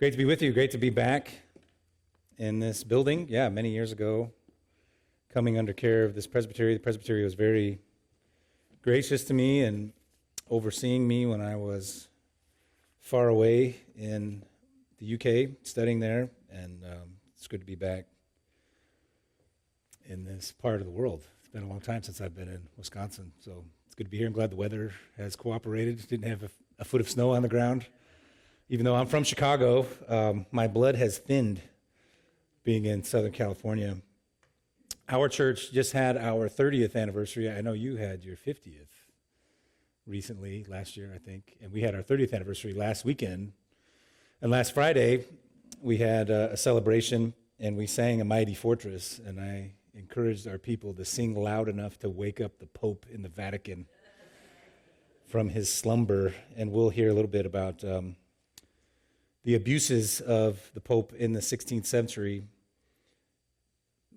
Great to be with you. Great to be back in this building. Yeah, many years ago, coming under care of this presbytery. The presbytery was very gracious to me and overseeing me when I was far away in the UK, studying there. And it's good to be back in this part of the world. It's been a long time since I've been in Wisconsin, so it's good to be here. I'm glad the weather has cooperated. Didn't have a foot of snow on the ground. Even though I'm from Chicago, my blood has thinned being in Southern California. Our church just had our 30th anniversary. I know you had your 50th recently, last year, I think. And we had our 30th anniversary last weekend. And last Friday, we had a celebration, and we sang A Mighty Fortress. And I encouraged our people to sing loud enough to wake up the Pope in the Vatican from his slumber. And we'll hear a little bit about the abuses of the Pope in the 16th century.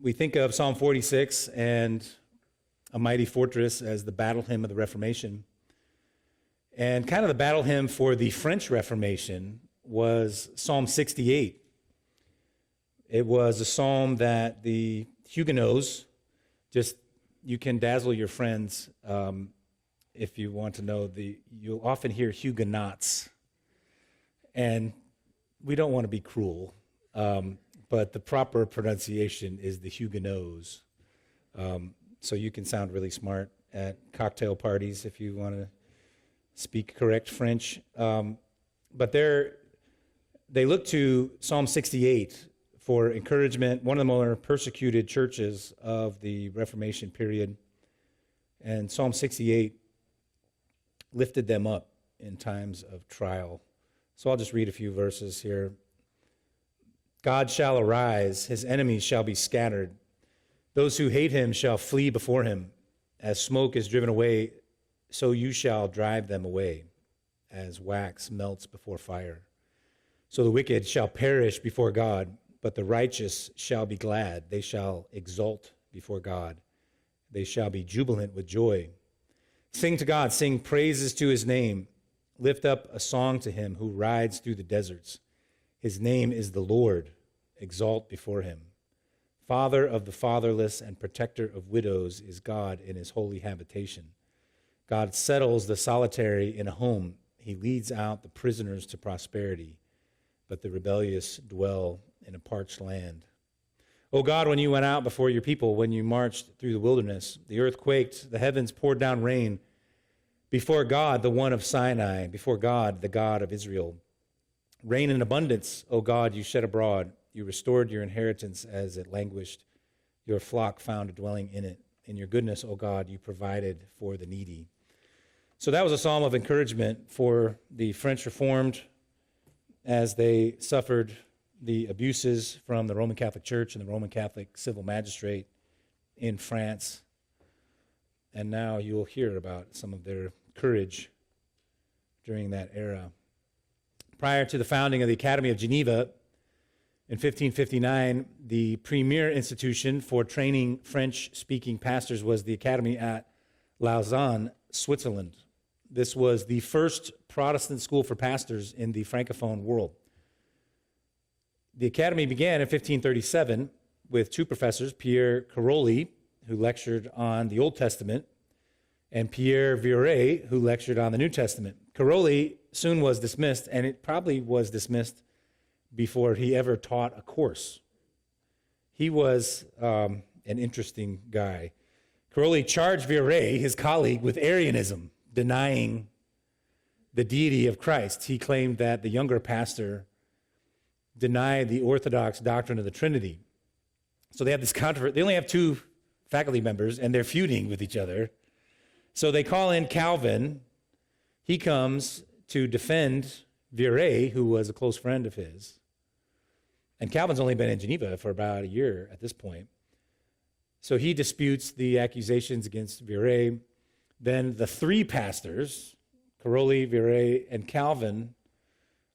We think of Psalm 46 and A Mighty Fortress as the battle hymn of the Reformation. And kind of the battle hymn for the French Reformation was Psalm 68. It was a psalm that the Huguenots, you can dazzle your friends if you want to know, you'll often hear Huguenots. And we don't want to be cruel, but the proper pronunciation is the Huguenots. So you can sound really smart at cocktail parties if you want to speak correct French. But they look to Psalm 68 for encouragement, one of the more persecuted churches of the Reformation period. And Psalm 68 lifted them up in times of trial. So I'll just read a few verses here. God shall arise, his enemies shall be scattered. Those who hate him shall flee before him. As smoke is driven away, so you shall drive them away, as wax melts before fire. So the wicked shall perish before God, but the righteous shall be glad. They shall exult before God. They shall be jubilant with joy. Sing to God, sing praises to his name. Lift up a song to him who rides through the deserts. His name is the Lord. Exalt before him. Father of the fatherless and protector of widows is God in his holy habitation. God settles the solitary in a home. He leads out the prisoners to prosperity, but the rebellious dwell in a parched land. O God, when you went out before your people, when you marched through the wilderness, the earth quaked, the heavens poured down rain. Before God, the one of Sinai, before God, the God of Israel. Rain in abundance, O God, you shed abroad. You restored your inheritance as it languished. Your flock found a dwelling in it. In your goodness, O God, you provided for the needy. So that was a psalm of encouragement for the French Reformed as they suffered the abuses from the Roman Catholic Church and the Roman Catholic civil magistrate in France. And now you'll hear about some of their courage during that era. Prior to the founding of the Academy of Geneva in 1559, the premier institution for training French-speaking pastors was the Academy at Lausanne, Switzerland. This was the first Protestant school for pastors in the Francophone world. The academy began in 1537 with two professors, Pierre Caroli, who lectured on the Old Testament, and Pierre Viret, who lectured on the New Testament. Caroli soon was dismissed, and it probably was dismissed before he ever taught a course. He was an interesting guy. Caroli charged Viret, his colleague, with Arianism, denying the deity of Christ. He claimed that the younger pastor denied the Orthodox doctrine of the Trinity. So they have this controversy. They only have two faculty members, and they're feuding with each other. So they call in Calvin. He comes to defend Viret, who was a close friend of his. And Calvin's only been in Geneva for about a year at this point. So he disputes the accusations against Viret. Then the three pastors, Caroli, Viret, and Calvin,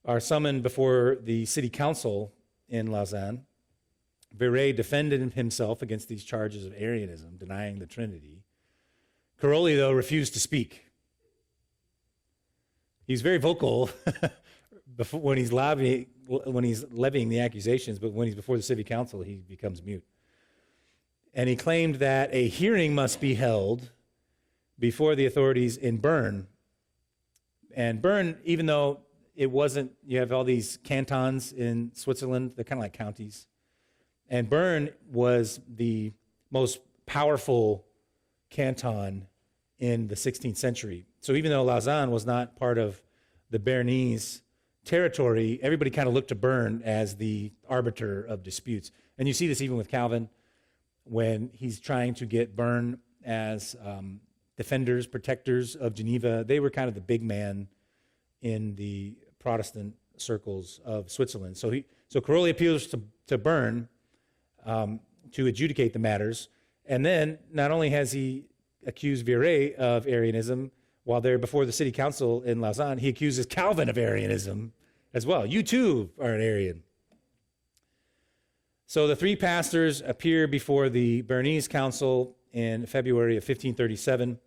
are summoned before the city council in Lausanne. Viret defended himself against these charges of Arianism, denying the Trinity. Caroli, though, refused to speak. He's very vocal before, when he's levying the accusations, but when he's before the city council, he becomes mute. And he claimed that a hearing must be held before the authorities in Bern. And Bern, even though it wasn't, you have all these cantons in Switzerland, they're kind of like counties. And Bern was the most powerful canton in the 16th century. So even though Lausanne was not part of the Bernese territory, everybody kind of looked to Bern as the arbiter of disputes. And you see this even with Calvin when he's trying to get Bern as defenders, protectors of Geneva. They were kind of the big man in the Protestant circles of Switzerland. So Caroli appeals to Bern to adjudicate the matters. And then not only has he accused Viret of Arianism while they're before the city council in Lausanne, he accuses Calvin of Arianism as well. You too are an Arian. So the three pastors appear before the Bernese council in February of 1537.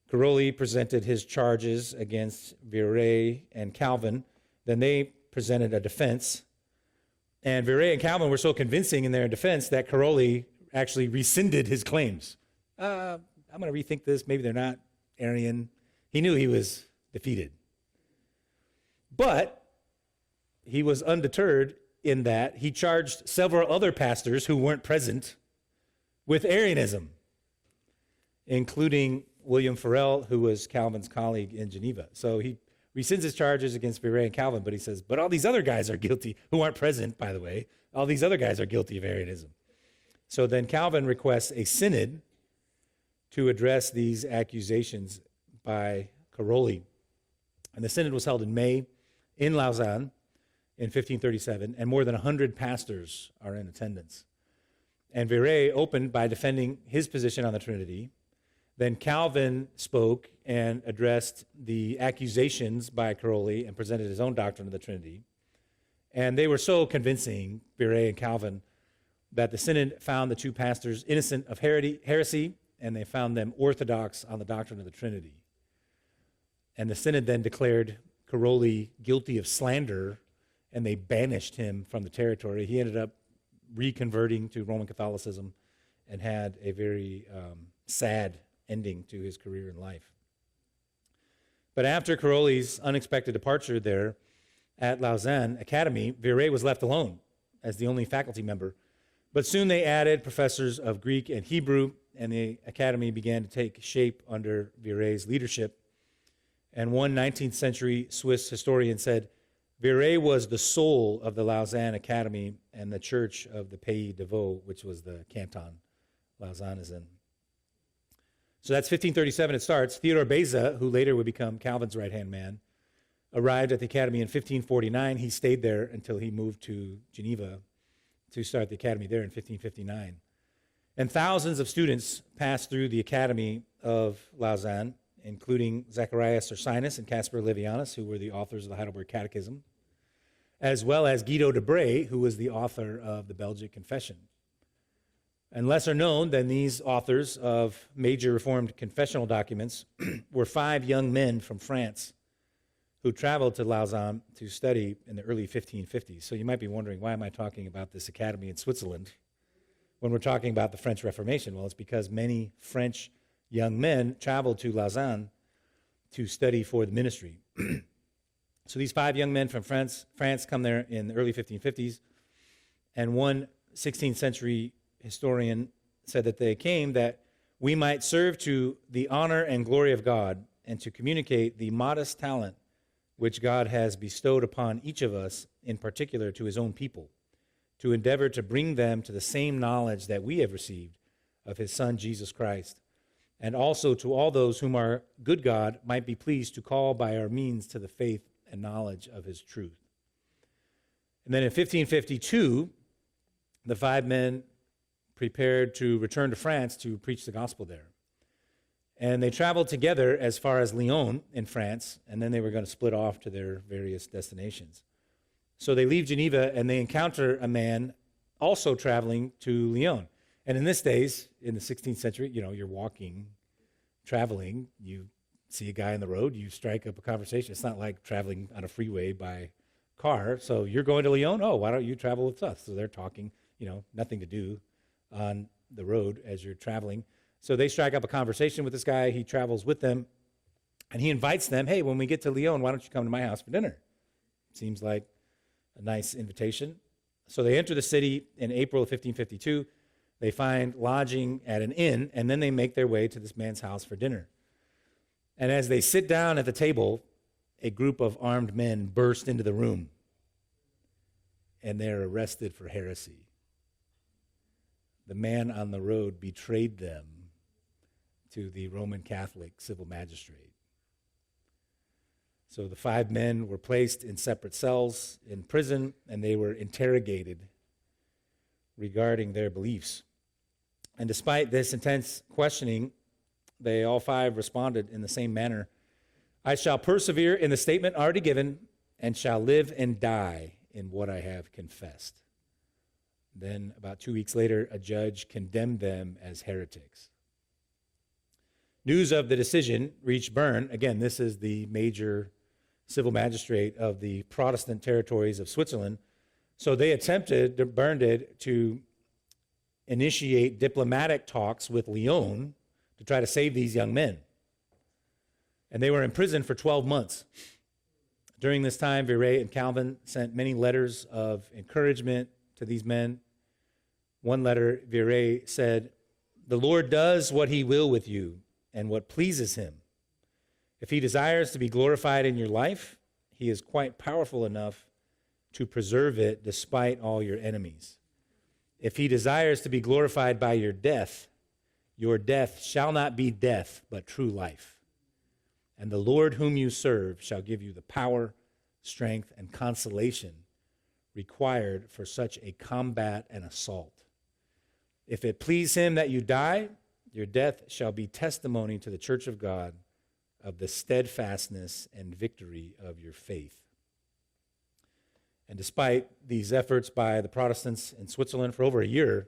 Caroli presented his charges against Viret and Calvin. Then they presented a defense. And Viret and Calvin were so convincing in their defense that Caroli actually rescinded his claims. I'm going to rethink this. Maybe they're not Arian. He knew he was defeated. But he was undeterred in that he charged several other pastors who weren't present with Arianism, including William Farel, who was Calvin's colleague in Geneva. So he rescinds his charges against Viret and Calvin, but he says, but all these other guys are guilty, who aren't present, by the way. All these other guys are guilty of Arianism. So then Calvin requests a synod to address these accusations by Caroli. And the synod was held in May in Lausanne in 1537, and more than 100 pastors are in attendance. And Viret opened by defending his position on the Trinity. Then Calvin spoke and addressed the accusations by Caroli and presented his own doctrine of the Trinity. And they were so convincing, Viret and Calvin, that the synod found the two pastors innocent of heresy, and they found them orthodox on the doctrine of the Trinity. And the synod then declared Caroli guilty of slander, and they banished him from the territory. He ended up reconverting to Roman Catholicism and had a very sad ending to his career in life. But after Caroli's unexpected departure there at Lausanne Academy, Viret was left alone as the only faculty member. But soon they added professors of Greek and Hebrew, and the academy began to take shape under Viret's leadership. And one 19th century Swiss historian said, Viret was the soul of the Lausanne Academy and the church of the Pays de Vaud, which was the canton Lausanne is in. So that's 1537 it starts. Theodore Beza, who later would become Calvin's right-hand man, arrived at the academy in 1549. He stayed there until he moved to Geneva to start the academy there in 1559. And thousands of students passed through the academy of Lausanne, including Zacharias Ursinus and Caspar Livianus, who were the authors of the Heidelberg Catechism, as well as Guido de Bray, who was the author of the Belgic Confession. And lesser known than these authors of major Reformed confessional documents were 5 young men from France who traveled to Lausanne to study in the early 1550s. So you might be wondering, why am I talking about this academy in Switzerland when we're talking about the French Reformation? Well, it's because many French young men traveled to Lausanne to study for the ministry. So these 5 young men from France come there in the early 1550s, and one 16th century historian said that they came that we might serve to the honor and glory of God and to communicate the modest talent which God has bestowed upon each of us, in particular to his own people, to endeavor to bring them to the same knowledge that we have received of his Son, Jesus Christ, and also to all those whom our good God might be pleased to call by our means to the faith and knowledge of his truth. And then in 1552, the 5 men prepared to return to France to preach the gospel there. And they traveled together as far as Lyon in France, and then they were going to split off to their various destinations. So they leave Geneva, and they encounter a man also traveling to Lyon. And in this days, in the 16th century, you're walking, traveling, you see a guy on the road, you strike up a conversation. It's not like traveling on a freeway by car. So you're going to Lyon? Oh, why don't you travel with us? So they're talking, nothing to do on the road as you're traveling. So they strike up a conversation with this guy. He travels with them, and he invites them, hey, when we get to Lyon, why don't you come to my house for dinner? Seems like a nice invitation. So they enter the city in April of 1552. They find lodging at an inn, and then they make their way to this man's house for dinner. And as they sit down at the table, a group of armed men burst into the room, and they're arrested for heresy. The man on the road betrayed them to the Roman Catholic civil magistrate. So the 5 men were placed in separate cells in prison, and they were interrogated regarding their beliefs. And despite this intense questioning, they all 5 responded in the same manner. I shall persevere in the statement already given, and shall live and die in what I have confessed. Then, about 2 weeks later, a judge condemned them as heretics. News of the decision reached Bern. Again, this is the major civil magistrate of the Protestant territories of Switzerland. So Bern did, to initiate diplomatic talks with Lyon to try to save these young men. And they were imprisoned for 12 months. During this time, Viret and Calvin sent many letters of encouragement to these men. One letter, Viret said, "The Lord does what he will with you and what pleases him. If he desires to be glorified in your life, he is quite powerful enough to preserve it despite all your enemies. If he desires to be glorified by your death shall not be death, but true life. And the Lord whom you serve shall give you the power, strength, and consolation required for such a combat and assault. If it please him that you die, your death shall be testimony to the church of God of the steadfastness and victory of your faith." And despite these efforts by the Protestants in Switzerland for over a year,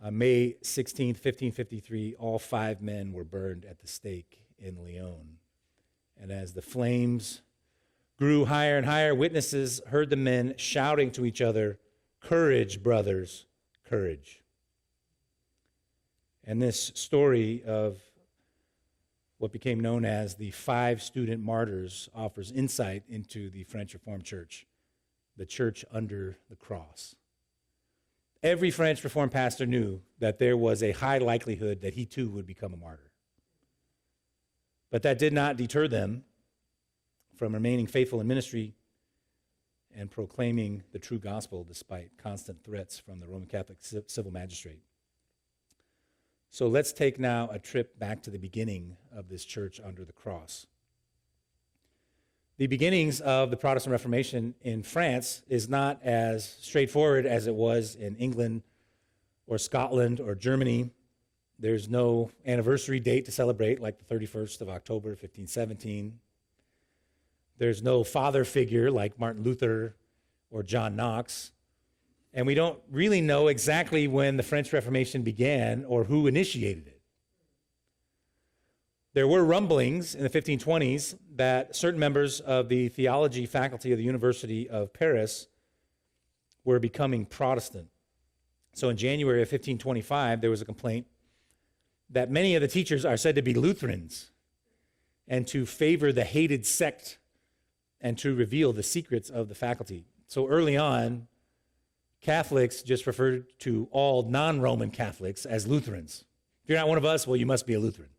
on May 16, 1553, all 5 men were burned at the stake in Lyon. And as the flames grew higher and higher, witnesses heard the men shouting to each other, "Courage, brothers, courage." And this story of what became known as the 5 student martyrs offers insight into the French Reformed Church, the church under the cross. Every French Reformed pastor knew that there was a high likelihood that he too would become a martyr. But that did not deter them from remaining faithful in ministry and proclaiming the true gospel despite constant threats from the Roman Catholic civil magistrate. So let's take now a trip back to the beginning of this church under the cross. The beginnings of the Protestant Reformation in France is not as straightforward as it was in England or Scotland or Germany. There's no anniversary date to celebrate, like the 31st of October, 1517. There's no father figure like Martin Luther or John Knox. And we don't really know exactly when the French Reformation began or who initiated it. There were rumblings in the 1520s that certain members of the theology faculty of the University of Paris were becoming Protestant. So in January of 1525, there was a complaint that many of the teachers are said to be Lutherans and to favor the hated sect and to reveal the secrets of the faculty. So early on, Catholics just referred to all non-Roman Catholics as Lutherans. If you're not one of us, well, you must be a Lutheran.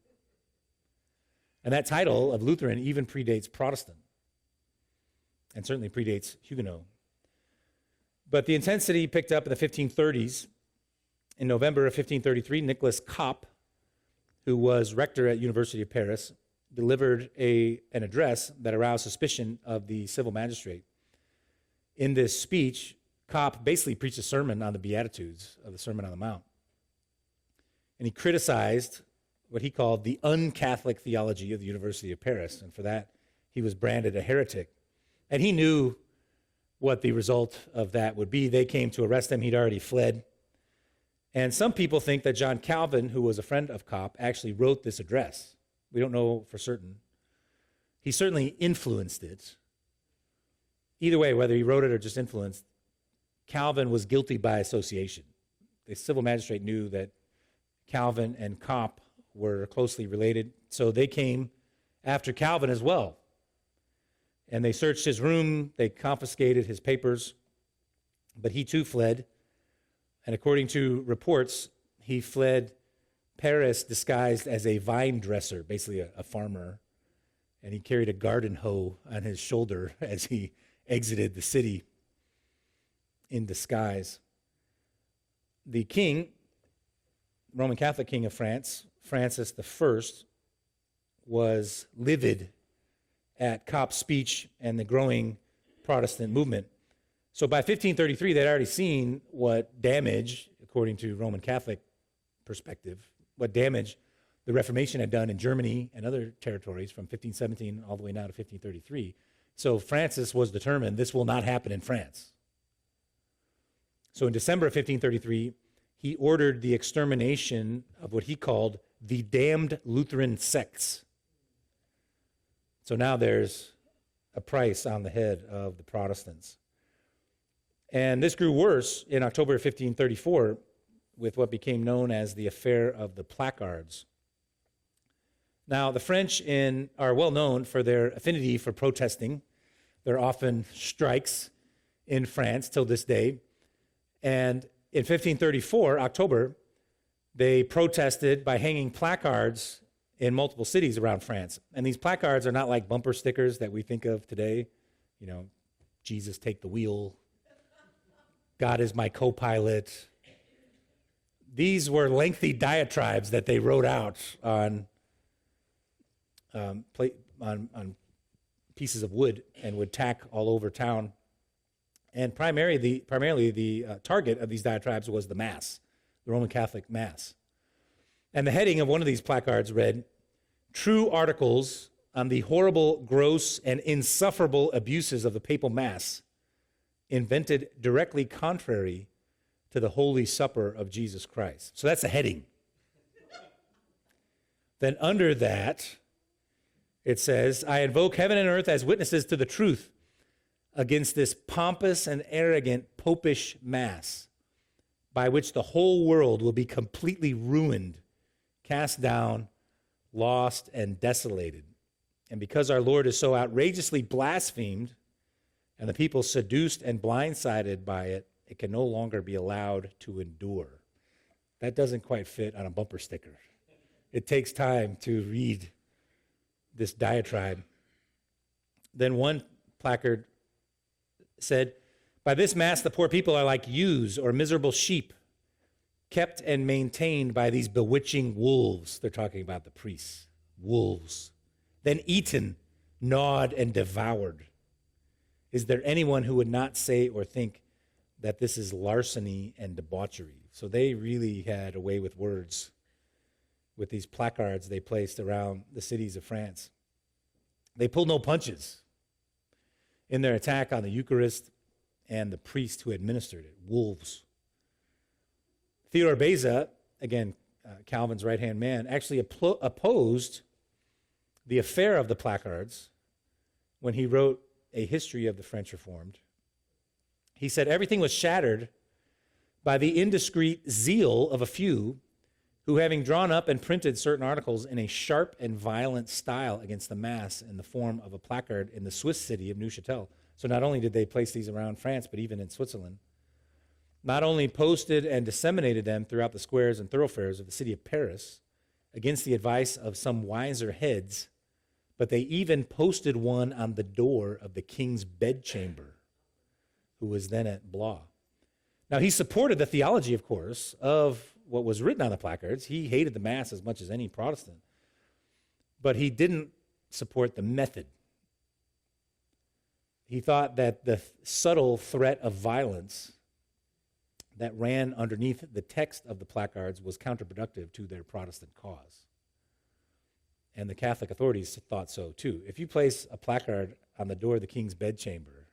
And that title of Lutheran even predates Protestant and certainly predates Huguenot. But the intensity picked up in the 1530s. In November of 1533, Nicholas Kopp, who was rector at University of Paris, delivered an address that aroused suspicion of the civil magistrate. In this speech, Kopp basically preached a sermon on the Beatitudes of the Sermon on the Mount. And he criticized what he called the un-Catholic theology of the University of Paris. And for that, he was branded a heretic. And he knew what the result of that would be. They came to arrest him. He'd already fled. And some people think that John Calvin, who was a friend of Kopp, actually wrote this address. We don't know for certain. He certainly influenced it. Either way, whether he wrote it or just influenced, Calvin was guilty by association. The civil magistrate knew that Calvin and Cop were closely related, so they came after Calvin as well. And they searched his room, they confiscated his papers, but he too fled. And according to reports, he fled Paris disguised as a vine dresser, basically a farmer, and he carried a garden hoe on his shoulder as he exited the city in disguise. The king, Roman Catholic king of France, Francis I, was livid at Cop's speech and the growing Protestant movement. So by 1533, they'd already seen what damage, according to Roman Catholic perspective, what damage the Reformation had done in Germany and other territories from 1517 all the way now to 1533. So Francis was determined this will not happen in France. So in December of 1533, he ordered the extermination of what he called the damned Lutheran sects. So now there's a price on the head of the Protestants. And this grew worse in October of 1534 with what became known as the Affair of the Placards. Now, the French are well known for their affinity for protesting. There are often strikes in France till this day. And in 1534, October, they protested by hanging placards in multiple cities around France. And these placards are not like bumper stickers that we think of today. You know, Jesus, take the wheel. God is my co-pilot. These were lengthy diatribes that they wrote out on pieces of wood and would tack all over town. And primarily the target of these diatribes was the Mass, the Roman Catholic Mass. And the heading of one of these placards read, "True articles on the horrible, gross, and insufferable abuses of the papal Mass, invented directly contrary to the Holy Supper of Jesus Christ." So that's the heading. Then under that, it says, "I invoke heaven and earth as witnesses to the truth against this pompous and arrogant popish Mass, by which the whole world will be completely ruined, cast down, lost, and desolated. And because our Lord is so outrageously blasphemed, and the people seduced and blindsided by it, it can no longer be allowed to endure." That doesn't quite fit on a bumper sticker. It takes time to read this diatribe. Then one placard said, "By this Mass, the poor people are like ewes or miserable sheep, kept and maintained by these bewitching wolves." They're talking about the priests. Wolves. "Then eaten, gnawed, and devoured. Is there anyone who would not say or think that this is larceny and debauchery?" So they really had a way with words with these placards they placed around the cities of France. They pulled no punches in their attack on the Eucharist and the priest who administered it. Wolves. Theodore Beza, again, Calvin's right-hand man, actually opposed the affair of the placards when he wrote a history of the French Reformed. He said everything was shattered by the indiscreet zeal of a few who, having drawn up and printed certain articles in a sharp and violent style against the Mass in the form of a placard in the Swiss city of Neuchâtel. So not only did they place these around France, but even in Switzerland, not only posted and disseminated them throughout the squares and thoroughfares of the city of Paris against the advice of some wiser heads, but they even posted one on the door of the king's bedchamber, who was then at Blois. Now, he supported the theology, of course, of what was written on the placards. He hated the Mass as much as any Protestant, but he didn't support the method. He thought that the subtle threat of violence that ran underneath the text of the placards was counterproductive to their Protestant cause. And the Catholic authorities thought so too. If you place a placard on the door of the king's bedchamber,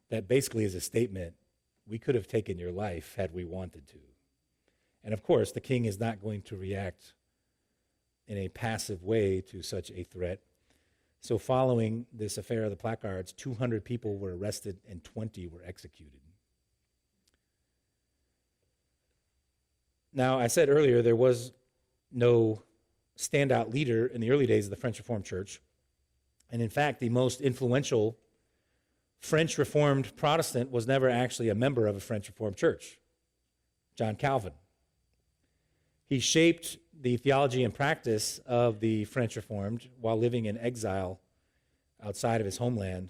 that basically is a statement, we could have taken your life had we wanted to. And of course, the king is not going to react in a passive way to such a threat. So following this affair of the placards, 200 people were arrested and 20 were executed. Now, I said earlier there was no standout leader in the early days of the French Reformed Church. And in fact, the most influential French Reformed Protestant was never actually a member of a French Reformed Church, John Calvin. He shaped the theology and practice of the French Reformed while living in exile outside of his homeland.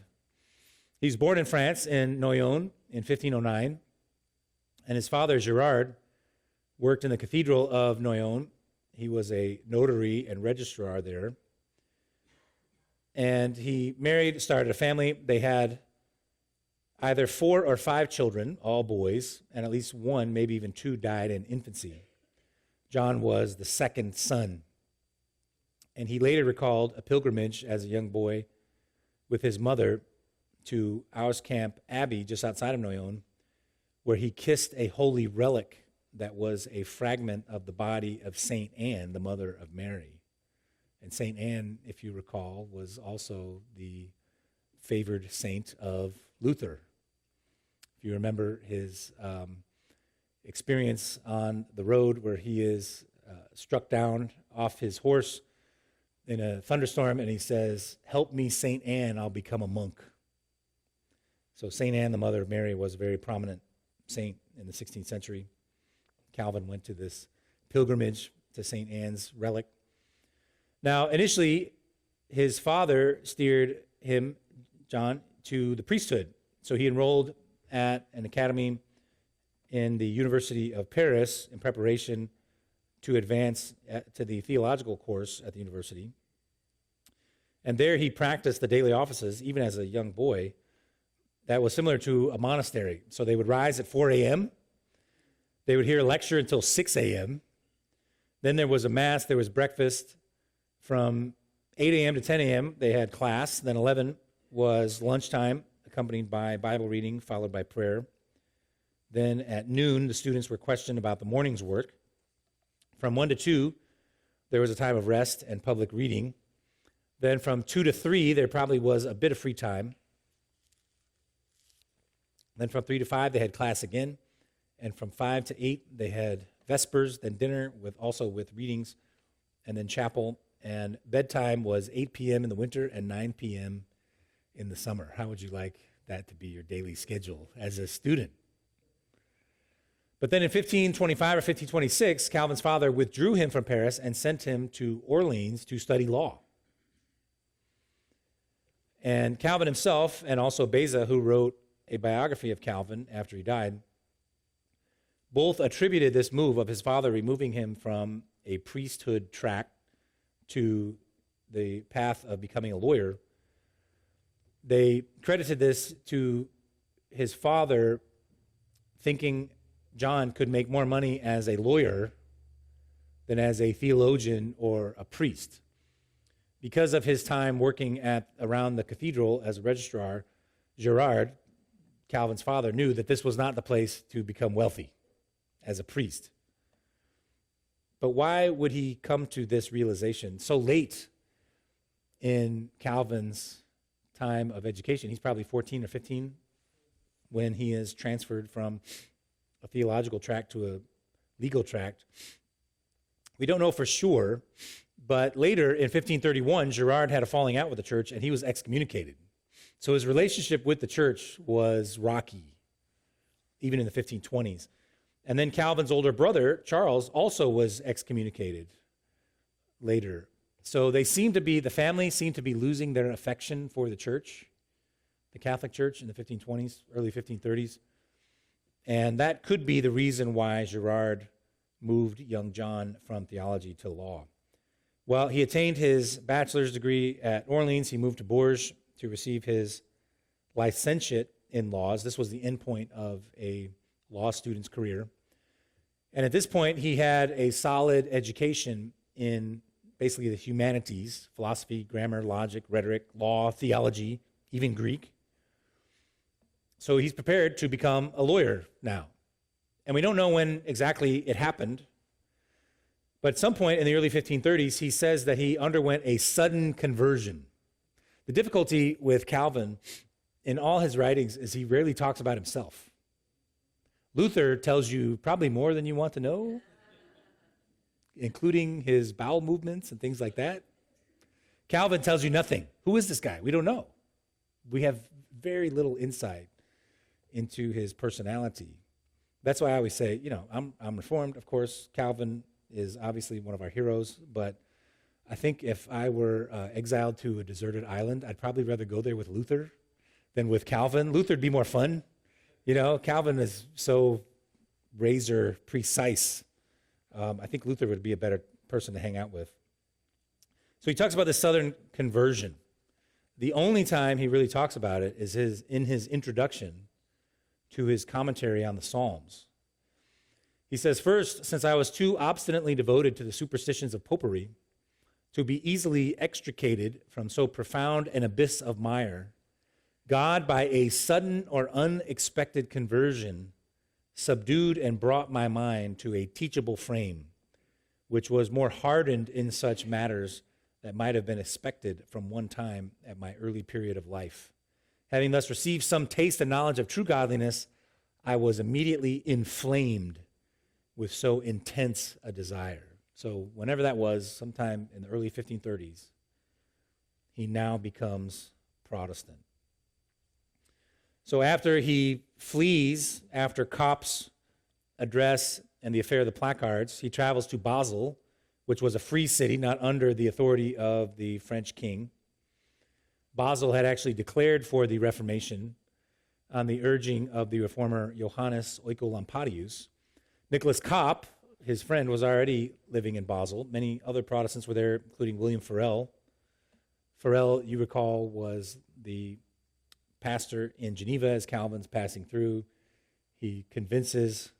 He was born in France in Noyon in 1509, and his father, Girard, worked in the Cathedral of Noyon. He was a notary and registrar there. And he married, started a family. They had either 4 or 5 children, all boys, and at least one, maybe even 2, died in infancy. John was the second son. And he later recalled a pilgrimage as a young boy with his mother to Ourskamp Abbey, just outside of Noyon, where he kissed a holy relic that was a fragment of the body of St. Anne, the mother of Mary. And St. Anne, if you recall, was also the favored saint of Luther. If you remember his experience on the road where he is struck down off his horse in a thunderstorm, and he says, "Help me, St. Anne, I'll become a monk." So St. Anne, the mother of Mary, was a very prominent saint in the 16th century. Calvin went to this pilgrimage to St. Anne's relic. Now, initially, his father steered him, John, to the priesthood. So he enrolled at an academy in the University of Paris in preparation to advance to the theological course at the university. And there he practiced the daily offices, even as a young boy, that was similar to a monastery. So they would rise at 4 a.m., they would hear a lecture until 6 a.m., then there was a mass, there was breakfast. From 8 a.m. to 10 a.m., they had class. Then 11 was lunchtime, accompanied by Bible reading, followed by prayer. Then at noon, the students were questioned about the morning's work. From 1 to 2, there was a time of rest and public reading. Then from 2 to 3, there probably was a bit of free time. Then from 3 to 5, they had class again. And from 5 to 8, they had vespers, then dinner, also with readings, and then chapel. And bedtime was 8 p.m. in the winter and 9 p.m. in the summer. How would you like that to be your daily schedule as a student? But then in 1525 or 1526, Calvin's father withdrew him from Paris and sent him to Orleans to study law. And Calvin himself, and also Beza, who wrote a biography of Calvin after he died, both attributed this move of his father removing him from a priesthood track to the path of becoming a lawyer. They credited this to his father thinking John could make more money as a lawyer than as a theologian or a priest. Because of his time working around the cathedral as a registrar, Girard, Calvin's father, knew that this was not the place to become wealthy as a priest. But why would he come to this realization so late in Calvin's time of education? He's probably 14 or 15 when he is transferred from a theological track to a legal track. We don't know for sure, but later in 1531, Girard had a falling out with the church and he was excommunicated. So his relationship with the church was rocky, even in the 1520s. And then Calvin's older brother, Charles, also was excommunicated later. So the family seemed to be losing their affection for the church, the Catholic Church in the 1520s, early 1530s. And that could be the reason why Girard moved young John from theology to law. Well, he attained his bachelor's degree at Orleans. He moved to Bourges to receive his licentiate in laws. This was the end point of a law student's career. And at this point, he had a solid education in basically the humanities, philosophy, grammar, logic, rhetoric, law, theology, even Greek. So he's prepared to become a lawyer now. And we don't know when exactly it happened, but at some point in the early 1530s, he says that he underwent a sudden conversion. The difficulty with Calvin in all his writings is he rarely talks about himself. Luther tells you probably more than you want to know, including his bowel movements and things like that. Calvin tells you nothing. Who is this guy? We don't know. We have very little insight into his personality. That's why I always say, I'm Reformed, of course. Calvin is obviously one of our heroes, but I think if I were exiled to a deserted island, I'd probably rather go there with Luther than with Calvin. Luther would be more fun. Calvin is so razor precise. I think Luther would be a better person to hang out with. So he talks about the Southern conversion. The only time he really talks about it is in his introduction to his commentary on the Psalms. He says, "First, since I was too obstinately devoted to the superstitions of popery to be easily extricated from so profound an abyss of mire, God, by a sudden or unexpected conversion, subdued and brought my mind to a teachable frame, which was more hardened in such matters that might have been expected from one time at my early period of life. Having thus received some taste and knowledge of true godliness, I was immediately inflamed with so intense a desire." So whenever that was, sometime in the early 1530s, he now becomes Protestant. So after he flees after Kopp's address and the affair of the placards, he travels to Basel, which was a free city, not under the authority of the French king. Basel had actually declared for the Reformation on the urging of the reformer Johannes Oecolampadius. Nicholas Kopp, his friend, was already living in Basel. Many other Protestants were there, including William Farel. Farel, you recall, was the pastor in Geneva as Calvin's passing through. He convinces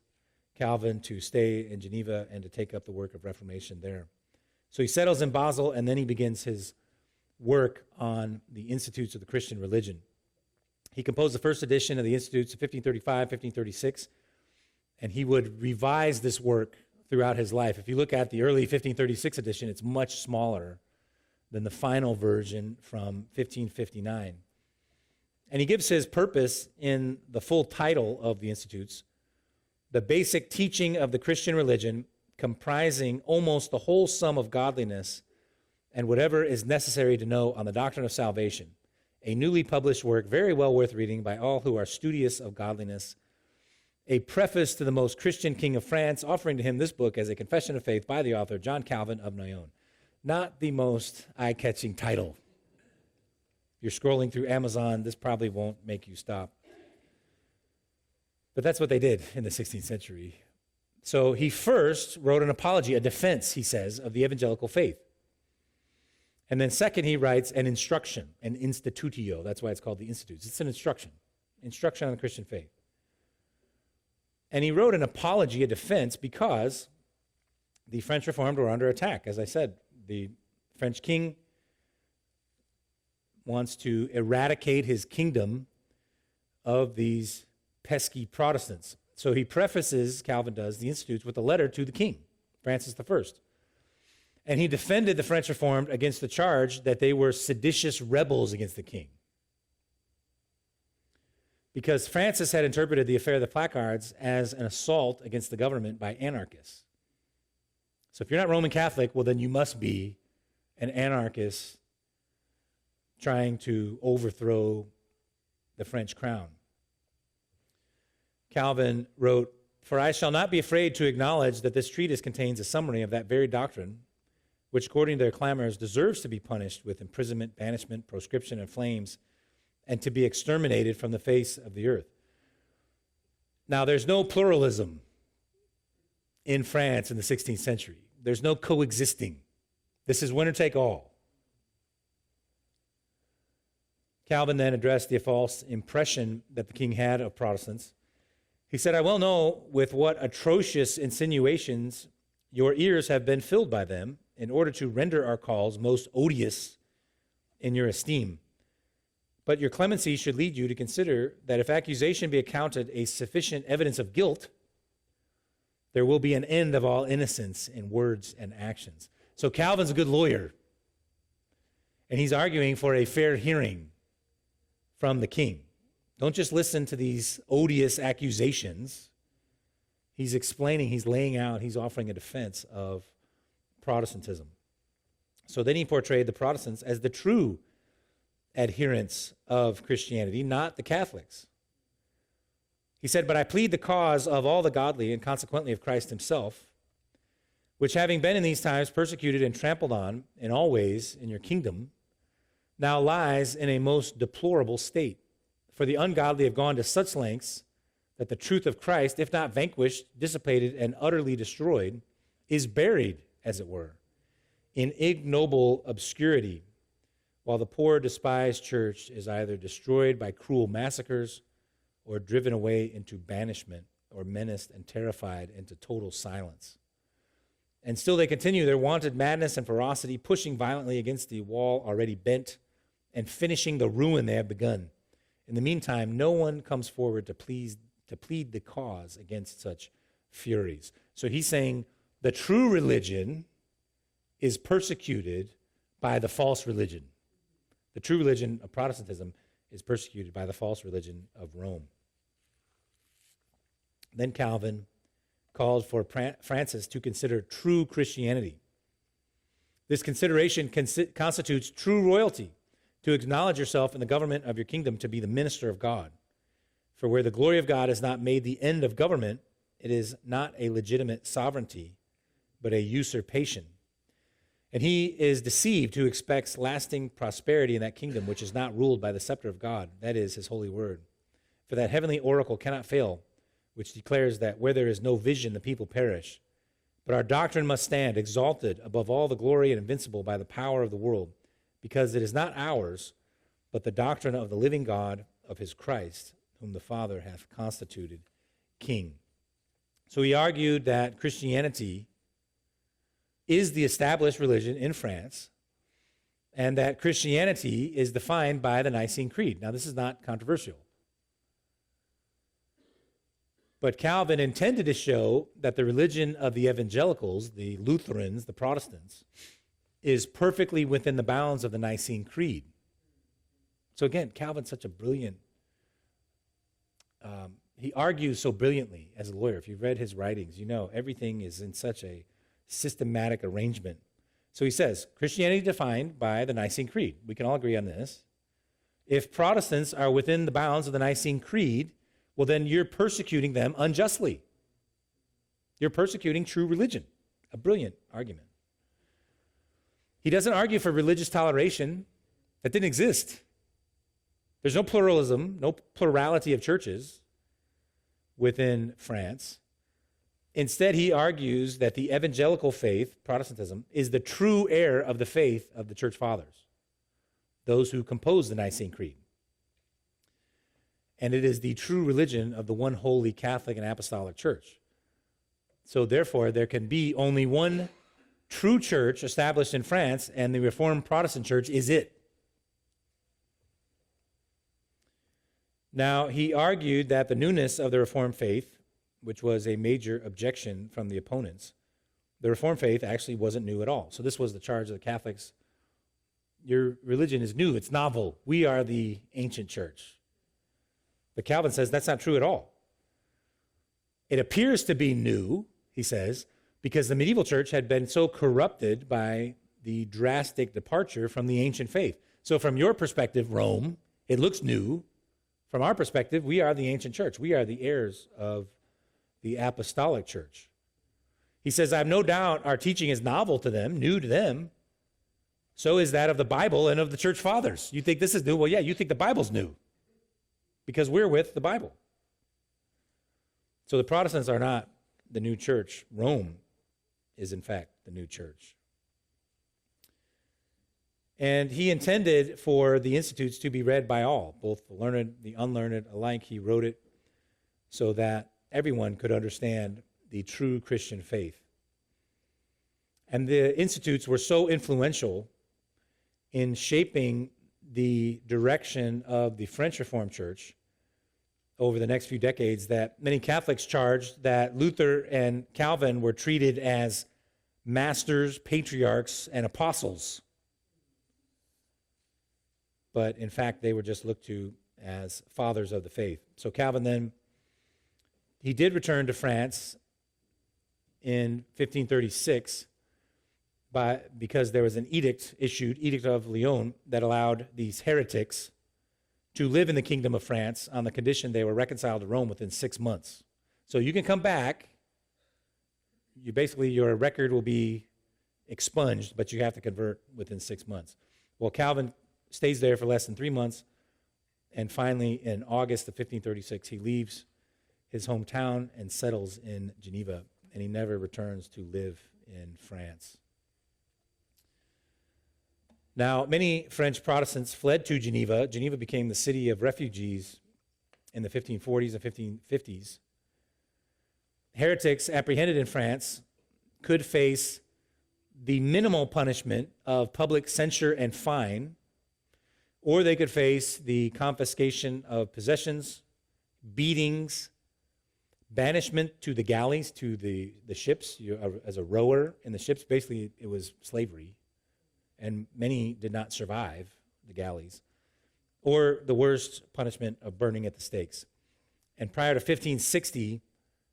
Calvin to stay in Geneva and to take up the work of Reformation there. So he settles in Basel, and then he begins his work on the Institutes of the Christian Religion. He composed the first edition of the Institutes in 1535, 1536, and he would revise this work throughout his life. If you look at the early 1536 edition, it's much smaller than the final version from 1559. And he gives his purpose in the full title of the Institutes: the basic teaching of the Christian religion, comprising almost the whole sum of godliness and whatever is necessary to know on the doctrine of salvation. A newly published work, very well worth reading by all who are studious of godliness. A preface to the most Christian king of France, offering to him this book as a confession of faith by the author, John Calvin of Noyon. Not the most eye-catching title. You're scrolling through Amazon, this probably won't make you stop. But that's what they did in the 16th century. So he first wrote an apology, a defense, he says, of the evangelical faith. And then second, he writes an instruction, an institutio. That's why it's called the Institutes. It's an instruction on the Christian faith. And he wrote an apology, a defense, because the French Reformed were under attack. As I said, the French king wants to eradicate his kingdom of these pesky Protestants. So he prefaces, Calvin does, the Institutes with a letter to the king, Francis I. And he defended the French Reformed against the charge that they were seditious rebels against the king. Because Francis had interpreted the affair of the placards as an assault against the government by anarchists. So if you're not Roman Catholic, well, then you must be an anarchist trying to overthrow the French crown. Calvin wrote, "For I shall not be afraid to acknowledge that this treatise contains a summary of that very doctrine, which according to their clamors deserves to be punished with imprisonment, banishment, proscription, and flames, and to be exterminated from the face of the earth." Now, there's no pluralism in France in the 16th century. There's no coexisting. This is winner take all. Calvin then addressed the false impression that the king had of Protestants. He said, "I well know with what atrocious insinuations your ears have been filled by them, in order to render our calls most odious in your esteem. But your clemency should lead you to consider that if accusation be accounted a sufficient evidence of guilt, there will be an end of all innocence in words and actions." So Calvin's a good lawyer. And he's arguing for a fair hearing from the king. Don't just listen to these odious accusations. He's explaining, he's laying out, he's offering a defense of Protestantism. So then he portrayed the Protestants as the true adherents of Christianity, not the Catholics. He said, "But I plead the cause of all the godly and consequently of Christ himself, which having been in these times persecuted and trampled on in all ways in your kingdom, now lies in a most deplorable state. For the ungodly have gone to such lengths that the truth of Christ, if not vanquished, dissipated, and utterly destroyed, is buried, as it were, in ignoble obscurity, while the poor despised church is either destroyed by cruel massacres or driven away into banishment or menaced and terrified into total silence. And still they continue their wonted madness and ferocity, pushing violently against the wall already bent and finishing the ruin they have begun. In the meantime, no one comes forward to plead the cause against such furies." So he's saying the true religion is persecuted by the false religion. The true religion of Protestantism is persecuted by the false religion of Rome. Then Calvin called for Francis to consider true Christianity. This consideration constitutes true royalty, to acknowledge yourself in the government of your kingdom to be the minister of God. For where the glory of God is not made the end of government, it is not a legitimate sovereignty, but a usurpation. And he is deceived who expects lasting prosperity in that kingdom which is not ruled by the scepter of God, that is, his holy word. For that heavenly oracle cannot fail, which declares that where there is no vision, the people perish. But our doctrine must stand, exalted above all the glory and invincible by the power of the world, because it is not ours, but the doctrine of the living God, of his Christ, whom the Father hath constituted king. So he argued that Christianity is the established religion in France, and that Christianity is defined by the Nicene Creed. Now, this is not controversial. But Calvin intended to show that the religion of the evangelicals, the Lutherans, the Protestants, is perfectly within the bounds of the Nicene Creed. So again, Calvin's such a brilliant, he argues so brilliantly as a lawyer. If you've read his writings, you know everything is in such a systematic arrangement. So he says, Christianity defined by the Nicene Creed. We can all agree on this. If Protestants are within the bounds of the Nicene Creed, well, then you're persecuting them unjustly. You're persecuting true religion. A brilliant argument. He doesn't argue for religious toleration. That didn't exist. There's no pluralism, no plurality of churches within France. Instead, he argues that the evangelical faith, Protestantism, is the true heir of the faith of the church fathers, those who composed the Nicene Creed. And it is the true religion of the one holy Catholic and Apostolic Church. So therefore, there can be only one true church established in France, and the Reformed Protestant Church is it. Now, he argued that the newness of the Reformed faith, which was a major objection from the opponents, the Reformed faith actually wasn't new at all. So this was the charge of the Catholics. Your religion is new. It's novel. We are the ancient church. But Calvin says that's not true at all. It appears to be new, he says, because the medieval church had been so corrupted by the drastic departure from the ancient faith. So from your perspective, Rome, it looks new. From our perspective, we are the ancient church. We are the heirs of the apostolic church. He says, I have no doubt our teaching is novel to them, new to them. So is that of the Bible and of the church fathers. You think this is new? Well, yeah, you think the Bible's new because we're with the Bible. So the Protestants are not the new church. Rome is, in fact, the new church. And he intended for the Institutes to be read by all, both the learned, the unlearned alike. He wrote it so that everyone could understand the true Christian faith. And the Institutes were so influential in shaping the direction of the French Reformed Church over the next few decades that many Catholics charged that Luther and Calvin were treated as masters, patriarchs, and apostles. but in fact they were just looked to as fathers of the faith. So Calvin then, he did return to France in 1536 because there was an edict issued, Edict of Lyon, that allowed these heretics to live in the kingdom of France on the condition they were reconciled to Rome within 6 months. So you can come back, your record will be expunged, but you have to convert within 6 months. Well, Calvin stays there for less than 3 months, and finally in August of 1536, he leaves his hometown and settles in Geneva, and he never returns to live in France. Now, many French Protestants fled to Geneva. Geneva became the city of refugees in the 1540s and 1550s. Heretics apprehended in France could face the minimal punishment of public censure and fine, or they could face the confiscation of possessions, beatings, banishment to the galleys, to the ships. As a rower in the ships, basically it was slavery, and many did not survive the galleys, or the worst punishment of burning at the stakes. And prior to 1560,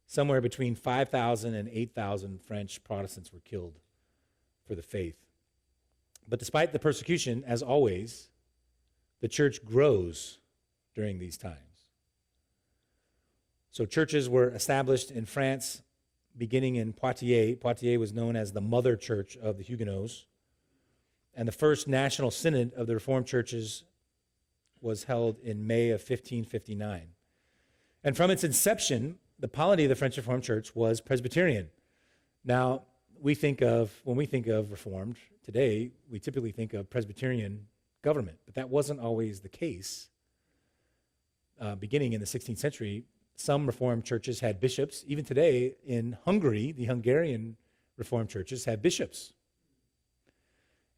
somewhere between 5,000 and 8,000 French Protestants were killed for the faith. But despite the persecution, as always, the church grows during these times. So churches were established in France beginning in Poitiers. Poitiers was known as the mother church of the Huguenots. And the first national synod of the Reformed churches was held in May of 1559. And from its inception, the polity of the French Reformed Church was Presbyterian. Now, when we think of Reformed today, we typically think of Presbyterian government, but that wasn't always the case. Beginning in the 16th century, some Reformed churches had bishops. Even today in Hungary, the Hungarian Reformed churches have bishops.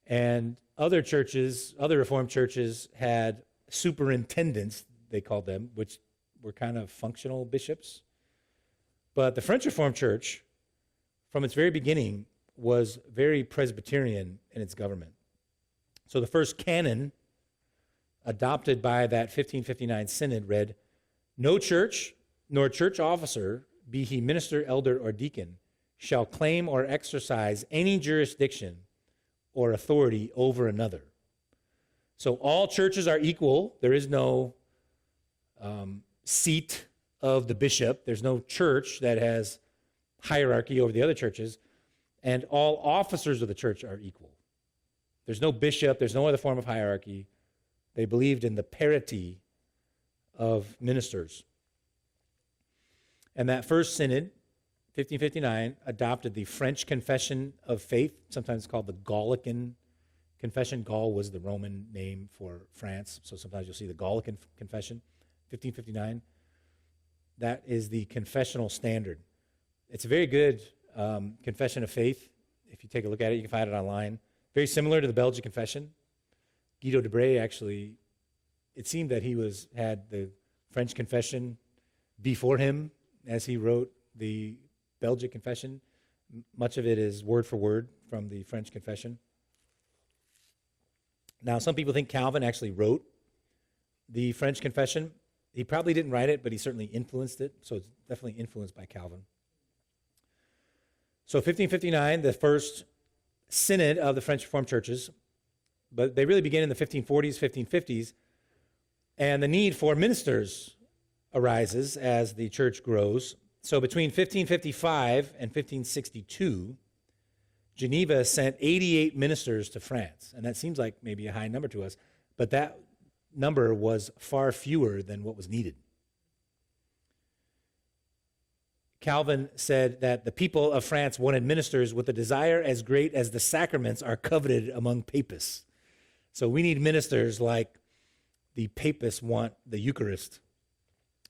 And other Reformed churches had superintendents, they called them, which were kind of functional bishops. But the French Reformed Church, from its very beginning, was very Presbyterian in its government. So the first canon adopted by that 1559 synod read, "No church, nor church officer, be he minister, elder, or deacon, shall claim or exercise any jurisdiction or authority over another." So all churches are equal. There is no seat of the bishop. There's no church that has hierarchy over the other churches. And all officers of the church are equal. There's no bishop. There's no other form of hierarchy. They believed in the parity of ministers. And that first synod, 1559, adopted the French Confession of Faith, sometimes called the Gallican Confession. Gaul was the Roman name for France, so sometimes you'll see the Gallican Confession, 1559. That is the confessional standard. It's a very good confession of faith. If you take a look at it, you can find it online. Very similar to the Belgian Confession. Guido de Bray actually, it seemed that he had the French Confession before him as he wrote the Belgian Confession. Much of it is word for word from the French Confession. Now, some people think Calvin actually wrote the French Confession. He probably didn't write it, but he certainly influenced it, so it's definitely influenced by Calvin. So 1559, the first synod of the French Reformed churches, but they really begin in the 1540s, 1550s, and the need for ministers arises as the church grows. So between 1555 and 1562, Geneva sent 88 ministers to France, and that seems like maybe a high number to us, but that number was far fewer than what was needed. Calvin said that the people of France wanted ministers with a desire as great as the sacraments are coveted among papists. So we need ministers like the papists want the Eucharist.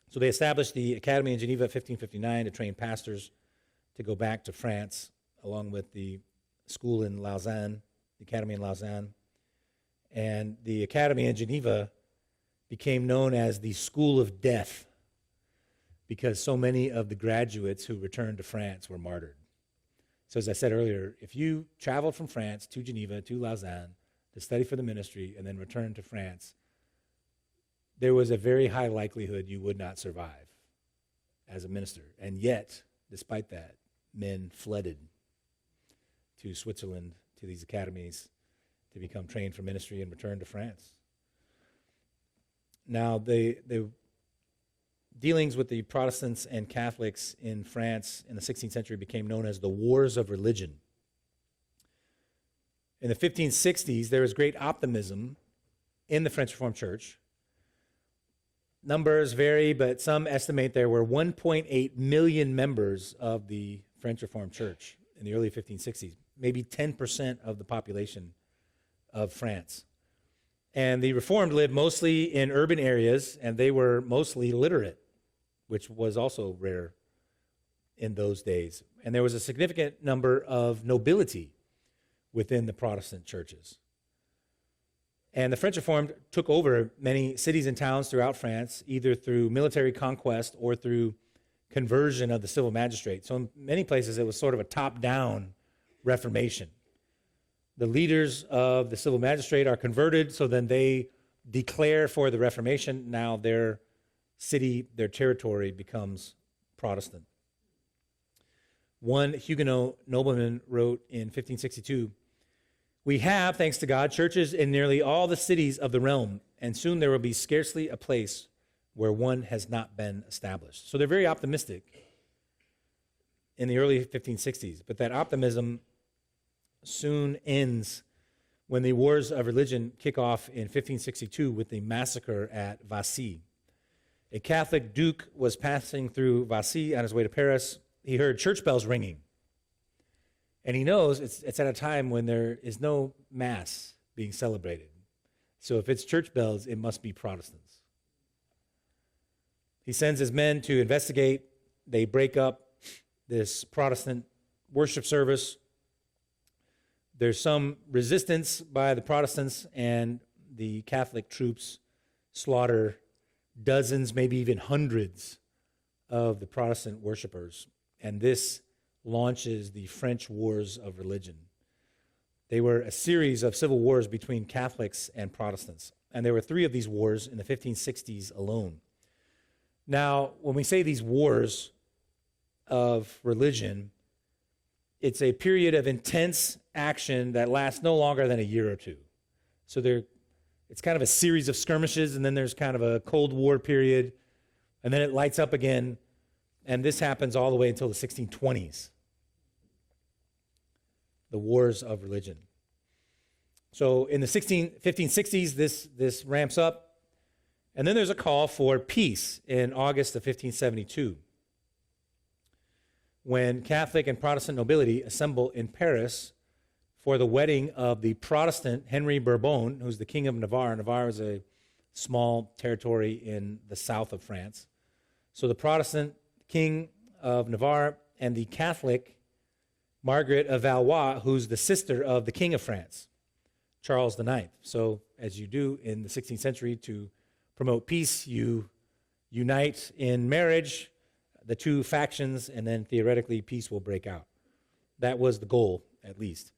So they established the Academy in Geneva in 1559 to train pastors to go back to France, along with the school in Lausanne, the Academy in Lausanne. And the Academy in Geneva became known as the School of Death because so many of the graduates who returned to France were martyred. So as I said earlier, if you traveled from France to Geneva, to Lausanne, to study for the ministry, and then returned to France, there was a very high likelihood you would not survive as a minister. And yet, despite that, men flooded to Switzerland, to these academies, to become trained for ministry and return to France. Now, the dealings with the Protestants and Catholics in France in the 16th century became known as the Wars of Religion. In the 1560s, there was great optimism in the French Reformed Church. Numbers vary, but some estimate there were 1.8 million members of the French Reformed Church in the early 1560s, maybe 10% of the population of France. And the Reformed lived mostly in urban areas, and they were mostly literate, which was also rare in those days. And there was a significant number of nobility within the Protestant churches. And the French Reformed took over many cities and towns throughout France, either through military conquest or through conversion of the civil magistrate. So in many places, it was sort of a top-down Reformation. The leaders of the civil magistrate are converted, so then they declare for the Reformation. Now their city, their territory becomes Protestant. One Huguenot nobleman wrote in 1562, "We have, thanks to God, churches in nearly all the cities of the realm, and soon there will be scarcely a place where one has not been established." So they're very optimistic in the early 1560s, but that optimism soon ends when the wars of religion kick off in 1562 with the massacre at Vassy. A Catholic duke was passing through Vassy on his way to Paris. He heard church bells ringing. And he knows it's at a time when there is no mass being celebrated. So if it's church bells, it must be Protestants. He sends his men to investigate. They break up this Protestant worship service. There's some resistance by the Protestants, and the Catholic troops slaughter dozens, maybe even hundreds of the Protestant worshipers. And this launches the French Wars of Religion. They were a series of civil wars between Catholics and Protestants. And there were 3 of these wars in the 1560s alone. Now, when we say these wars of religion, it's a period of intense action that lasts no longer than a year or two. So it's kind of a series of skirmishes, and then there's kind of a Cold War period, and then it lights up again, and this happens all the way until the 1620s. The Wars of Religion. So in the 1560s, this ramps up, and then there's a call for peace in August of 1572, when Catholic and Protestant nobility assemble in Paris for the wedding of the Protestant Henry Bourbon, who's the king of Navarre. Navarre is a small territory in the south of France. So the Protestant king of Navarre and the Catholic Margaret of Valois, who's the sister of the king of France, Charles IX. So as you do in the 16th century to promote peace, you unite in marriage the 2 factions, and then theoretically peace will break out. That was the goal, at least.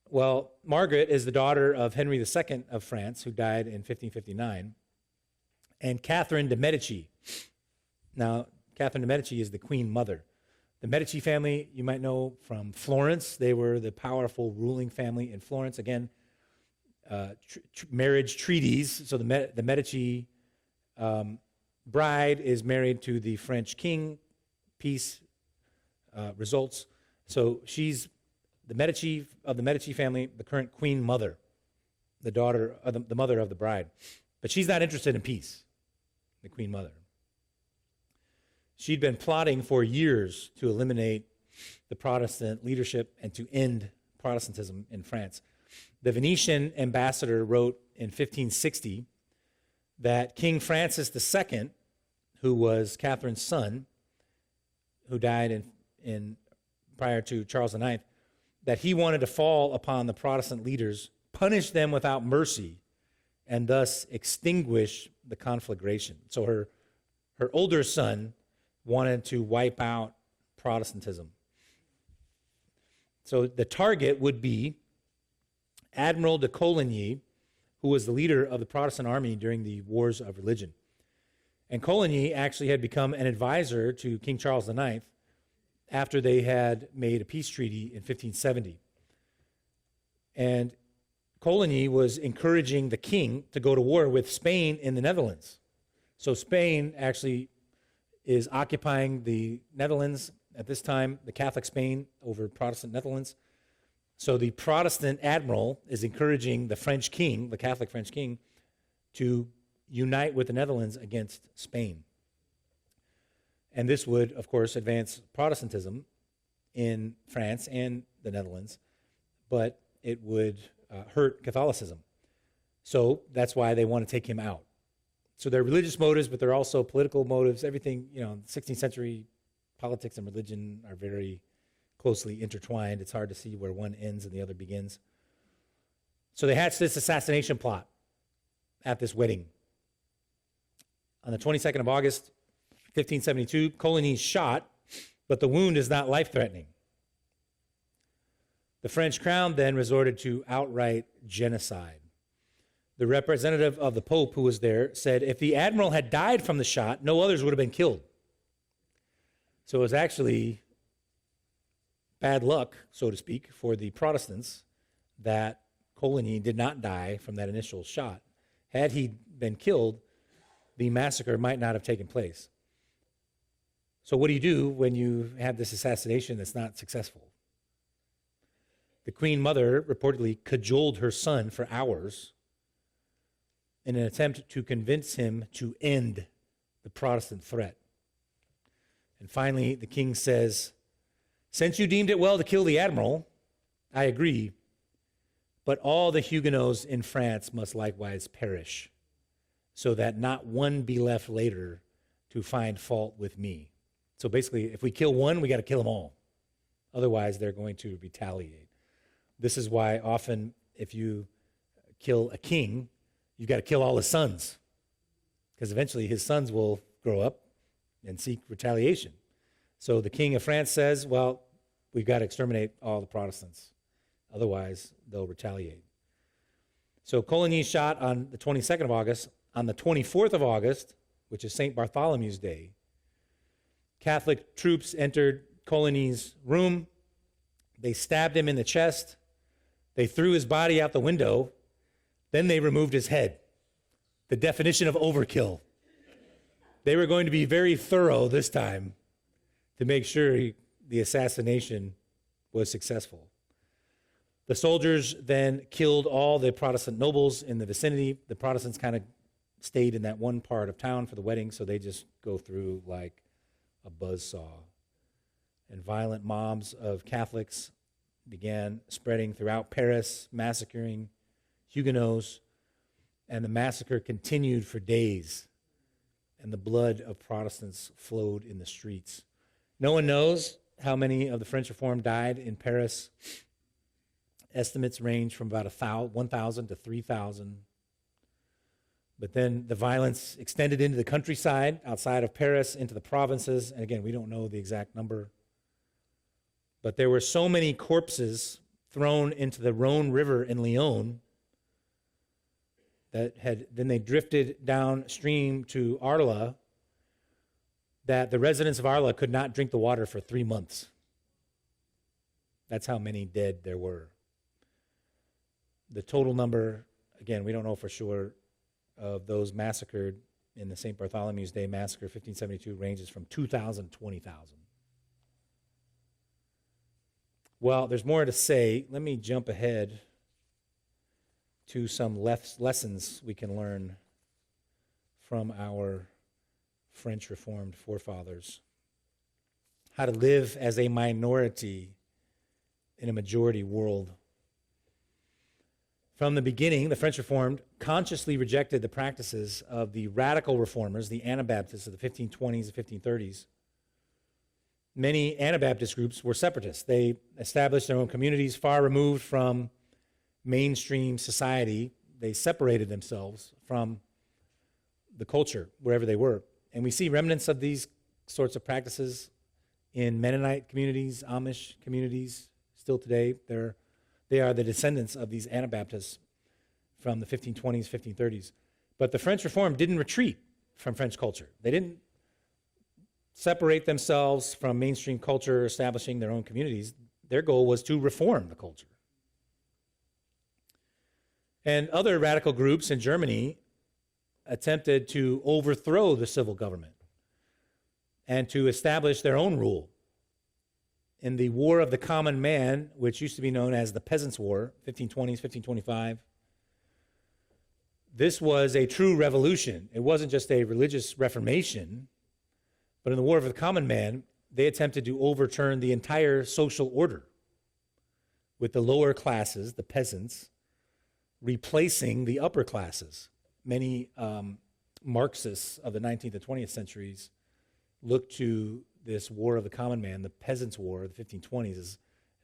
Well, Margaret is the daughter of Henry II of France, who died in 1559, and Catherine de' Medici. Now, Catherine de' Medici is the queen mother. The Medici family, you might know from Florence. They were the powerful ruling family in Florence. Again, marriage treaties. So the Medici bride is married to the French king. Peace results. So she's the Medici of the Medici family, the current queen mother, the daughter, the mother of the bride. But she's not interested in peace, the queen mother. She'd been plotting for years to eliminate the Protestant leadership and to end Protestantism in France. The Venetian ambassador wrote in 1560 that King Francis II, who was Catherine's son, who died in prior to Charles IX, that he wanted to fall upon the Protestant leaders, punish them without mercy, and thus extinguish the conflagration. So her older son wanted to wipe out Protestantism. So the target would be Admiral de Coligny, who was the leader of the Protestant army during the Wars of Religion. And Coligny actually had become an advisor to King Charles IX after they had made a peace treaty in 1570. And Coligny was encouraging the king to go to war with Spain in the Netherlands. So Spain actually is occupying the Netherlands at this time, the Catholic Spain over Protestant Netherlands. So the Protestant admiral is encouraging the French king, the Catholic French king, to unite with the Netherlands against Spain. And this would, of course, advance Protestantism in France and the Netherlands, but it would hurt Catholicism. So that's why they want to take him out. So they're religious motives, but they're also political motives. Everything, 16th century politics and religion are very closely intertwined. It's hard to see where one ends and the other begins. So they hatched this assassination plot at this wedding. On the 22nd of August, 1572, Coligny's shot, but the wound is not life-threatening. The French crown then resorted to outright genocide. The representative of the Pope who was there said if the admiral had died from the shot, no others would have been killed. So it was actually bad luck, so to speak, for the Protestants that Coligny did not die from that initial shot. Had he been killed, the massacre might not have taken place. So what do you do when you have this assassination that's not successful? The Queen Mother reportedly cajoled her son for hours in an attempt to convince him to end the Protestant threat. And finally, the king says, "Since you deemed it well to kill the admiral, I agree, but all the Huguenots in France must likewise perish, so that not one be left later to find fault with me." So basically, if we kill one, we got to kill them all. Otherwise, they're going to retaliate. This is why often if you kill a king, you've got to kill all his sons, because eventually his sons will grow up and seek retaliation. So the king of France says, well, we've got to exterminate all the Protestants. Otherwise, they'll retaliate. So Coligny shot on the 22nd of August. On the 24th of August, which is St. Bartholomew's Day, Catholic troops entered Coligny's room. They stabbed him in the chest. They threw his body out the window. Then they removed his head. The definition of overkill. They were going to be very thorough this time to make sure the assassination was successful. The soldiers then killed all the Protestant nobles in the vicinity. The Protestants kind of stayed in that one part of town for the wedding, so they just go through like a buzzsaw. And violent mobs of Catholics began spreading throughout Paris, massacring Huguenots, and the massacre continued for days, and the blood of Protestants flowed in the streets. No one knows how many of the French Reformed died in Paris. Estimates range from about 1,000 to 3,000. But then the violence extended into the countryside outside of Paris, into the provinces, and again, we don't know the exact number. But there were so many corpses thrown into the Rhone River in Lyon then they drifted downstream to Arles, that the residents of Arles could not drink the water for 3 months. That's how many dead there were. The total number, again, we don't know for sure, of those massacred in the St. Bartholomew's Day massacre, 1572, ranges from 2,000 to 20,000. Well, there's more to say. Let me jump ahead to some lessons we can learn from our French Reformed forefathers. How to live as a minority in a majority world. From the beginning, the French Reformed consciously rejected the practices of the radical reformers, the Anabaptists of the 1520s and 1530s. Many Anabaptist groups were separatists. They established their own communities far removed from mainstream society. They separated themselves from the culture wherever they were. And we see remnants of these sorts of practices in Mennonite communities, Amish communities, still today. They are the descendants of these Anabaptists from the 1520s, 1530s. But the French Reform didn't retreat from French culture. They didn't separate themselves from mainstream culture, establishing their own communities. Their goal was to reform the culture. And other radical groups in Germany attempted to overthrow the civil government and to establish their own rule. In the War of the Common Man, which used to be known as the Peasants' War, 1520s, 1525, this was a true revolution. It wasn't just a religious reformation, but in the War of the Common Man, they attempted to overturn the entire social order, with the lower classes, the peasants, replacing the upper classes. Many Marxists of the 19th and 20th centuries looked to this War of the Common Man, the Peasants' War of the 1520s,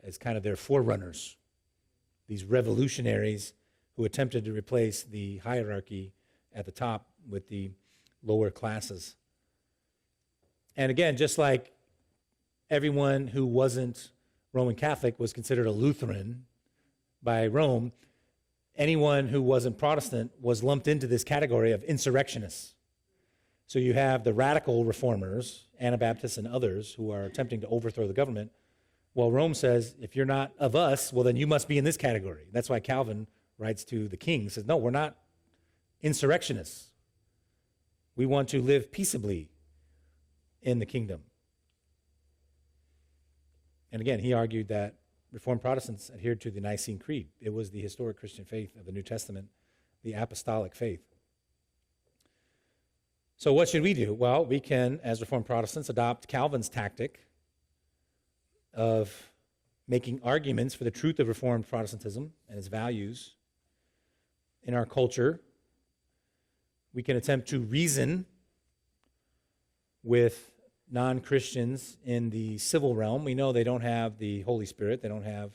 as kind of their forerunners, these revolutionaries who attempted to replace the hierarchy at the top with the lower classes. And again, just like everyone who wasn't Roman Catholic was considered a Lutheran by Rome, anyone who wasn't Protestant was lumped into this category of insurrectionists. So you have the radical reformers, Anabaptists and others, who are attempting to overthrow the government. Well, Rome says, if you're not of us, well, then you must be in this category. That's why Calvin writes to the king, says, no, we're not insurrectionists. We want to live peaceably in the kingdom. And again, he argued that Reformed Protestants adhered to the Nicene Creed. It was the historic Christian faith of the New Testament, the apostolic faith. So what should we do? Well, we can, as Reformed Protestants, adopt Calvin's tactic of making arguments for the truth of Reformed Protestantism and its values in our culture. We can attempt to reason with non-Christians in the civil realm. We know they don't have the Holy Spirit, they don't have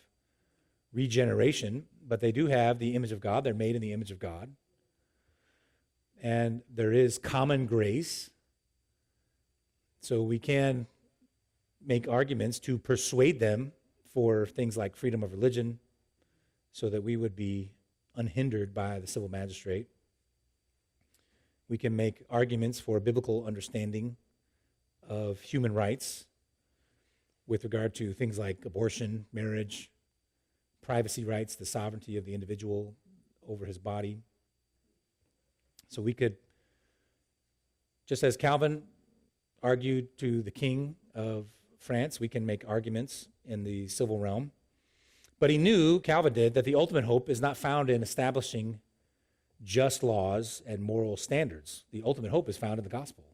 regeneration, but they do have the image of God. They're made in the image of God. And there is common grace. So we can make arguments to persuade them for things like freedom of religion so that we would be unhindered by the civil magistrate. We can make arguments for biblical understanding of human rights with regard to things like abortion, marriage, privacy rights, the sovereignty of the individual over his body. So we could, just as Calvin argued to the king of France, we can make arguments in the civil realm. But he knew, Calvin did, that the ultimate hope is not found in establishing just laws and moral standards. The ultimate hope is found in the gospel.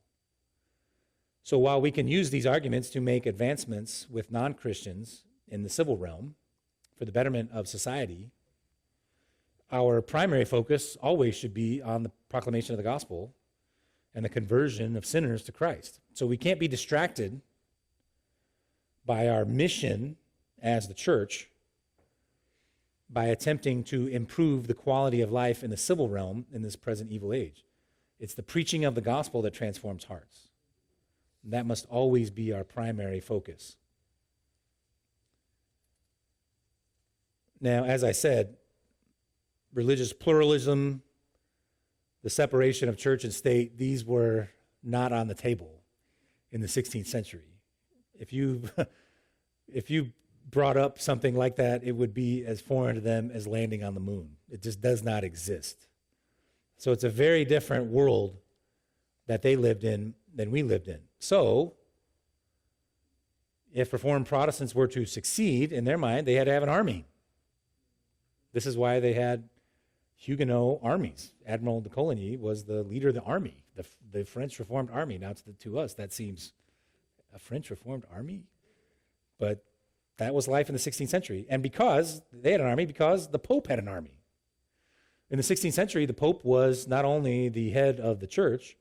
So while we can use these arguments to make advancements with non-Christians in the civil realm for the betterment of society, our primary focus always should be on the proclamation of the gospel and the conversion of sinners to Christ. So we can't be distracted by our mission as the church by attempting to improve the quality of life in the civil realm in this present evil age. It's the preaching of the gospel that transforms hearts. And that must always be our primary focus. Now, as I said, religious pluralism, the separation of church and state, these were not on the table in the 16th century. If you brought up something like that, it would be as foreign to them as landing on the moon. It just does not exist. So it's a very different world that they lived in than we lived in. So if Reformed Protestants were to succeed, in their mind, they had to have an army. This is why they had Huguenot armies. Admiral de Coligny was the leader of the army, the French Reformed Army. Now, to us, that seems a French Reformed Army? But that was life in the 16th century. And because they had an army, because the Pope had an army. In the 16th century, the Pope was not only the head of the church,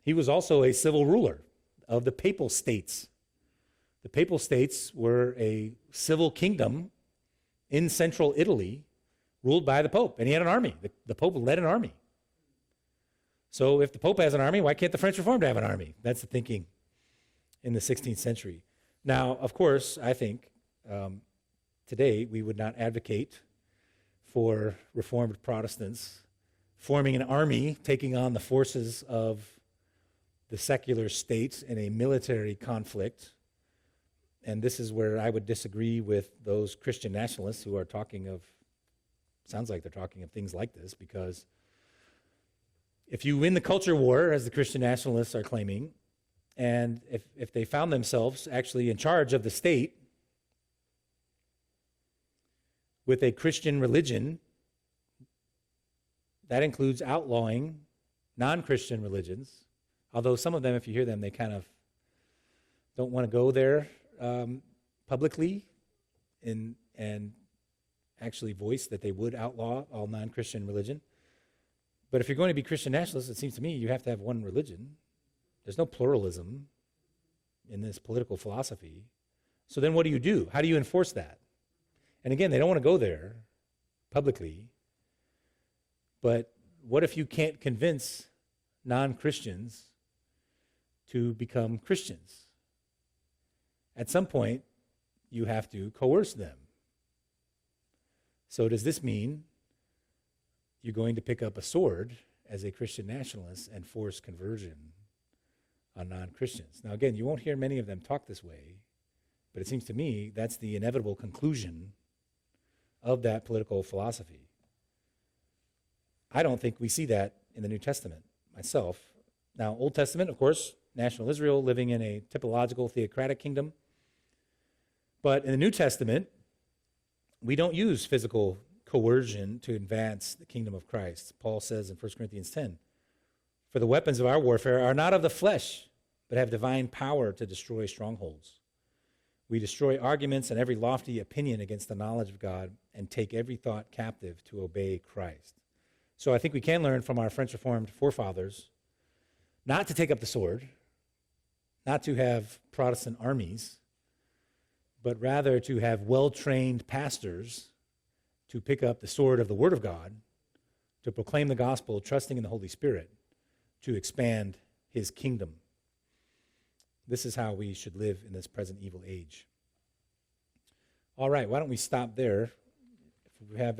he was also a civil ruler of the Papal States. The Papal States were a civil kingdom in central Italy ruled by the Pope, and he had an army. The Pope led an army. So if the Pope has an army, why can't the French Reformed have an army? That's the thinking in the 16th century. Now, of course, I think today we would not advocate for Reformed Protestants forming an army, taking on the forces of the secular state in a military conflict. And this is where I would disagree with those Christian nationalists who are talking of, sounds like they're talking of things like this, because if you win the culture war, as the Christian nationalists are claiming, and if they found themselves actually in charge of the state with a Christian religion, that includes outlawing non-Christian religions, although some of them, if you hear them, they kind of don't want to go there publicly and actually voice that they would outlaw all non-Christian religion. But if you're going to be Christian nationalists, it seems to me you have to have one religion. There's no pluralism in this political philosophy. So then what do? How do you enforce that? And again, they don't want to go there publicly. But what if you can't convince non-Christians to become Christians? At some point, you have to coerce them. So does this mean you're going to pick up a sword as a Christian nationalist and force conversion on non-Christians? Now again, you won't hear many of them talk this way, but it seems to me that's the inevitable conclusion of that political philosophy. I don't think we see that in the New Testament myself. Now, Old Testament, of course, national Israel living in a typological theocratic kingdom. But in the New Testament, we don't use physical coercion to advance the kingdom of Christ. Paul says in 1 Corinthians 10, "For the weapons of our warfare are not of the flesh, but have divine power to destroy strongholds. We destroy arguments and every lofty opinion against the knowledge of God and take every thought captive to obey Christ." So I think we can learn from our French Reformed forefathers not to take up the sword, not to have Protestant armies, but rather to have well-trained pastors to pick up the sword of the Word of God, to proclaim the gospel, trusting in the Holy Spirit, to expand His kingdom. This is how we should live in this present evil age. All right, why don't we stop there? If we have any